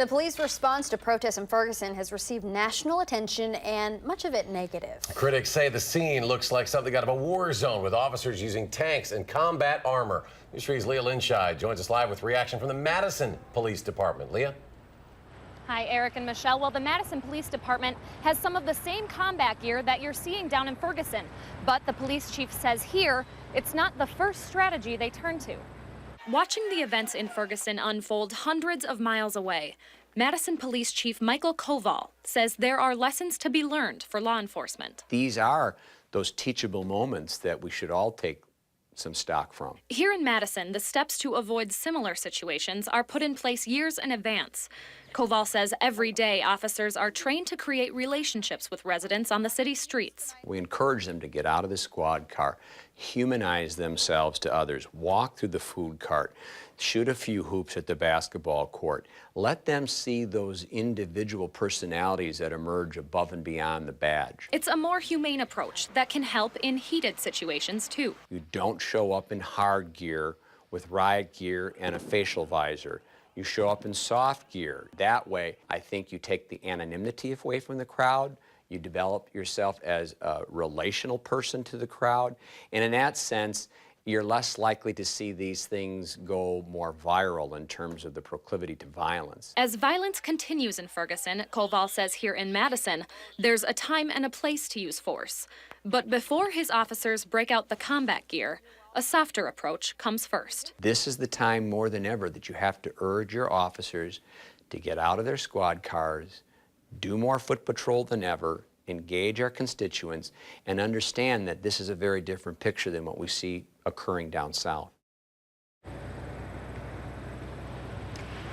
The police response to protests in Ferguson has received national attention, and much of it negative. Critics say the scene looks like something out of a war zone, with officers using tanks and combat armor. News 3's Leah Linscheid joins us live with reaction from the Madison Police Department. Leah? Hi, Eric and Michelle. Well, the Madison Police Department has some of the same combat gear that you're seeing down in Ferguson. But the police chief says here, it's not the first strategy they turn to. Watching the events in Ferguson unfold hundreds of miles away, Madison Police Chief Michael Koval says there are lessons to be learned for law enforcement. These are those teachable moments that we should all take some stock from. Here in Madison, the steps to avoid similar situations are put in place years in advance. Koval says every day officers are trained to create relationships with residents on the city streets. We encourage them to get out of the squad car, humanize themselves to others, walk through the food cart, shoot a few hoops at the basketball court. Let them see those individual personalities that emerge above and beyond the badge. It's a more humane approach that can help in heated situations too. You don't show up in hard gear with riot gear and a facial visor. You show up in soft gear. That way, I think you take the anonymity away from the crowd. You develop yourself as a relational person to the crowd. And in that sense, you're less likely to see these things go more viral in terms of the proclivity to violence. As violence continues in Ferguson, Koval says here in Madison, there's a time and a place to use force. But before his officers break out the combat gear, a softer approach comes first. This is the time more than ever that you have to urge your officers to get out of their squad cars, do more foot patrol than ever, engage our constituents, and understand that this is a very different picture than what we see occurring down south.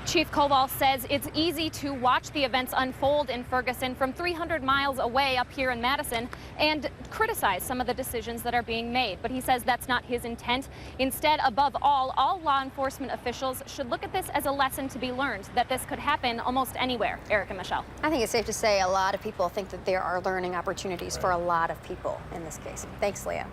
Chief Koval says it's easy to watch the events unfold in Ferguson from 300 miles away up here in Madison and criticize some of the decisions that are being made. But he says that's not his intent. Instead, above all law enforcement officials should look at this as a lesson to be learned, that this could happen almost anywhere. Eric and Michelle. I think it's safe to say a lot of people think that there are learning opportunities for a lot of people in this case. Thanks, Leah.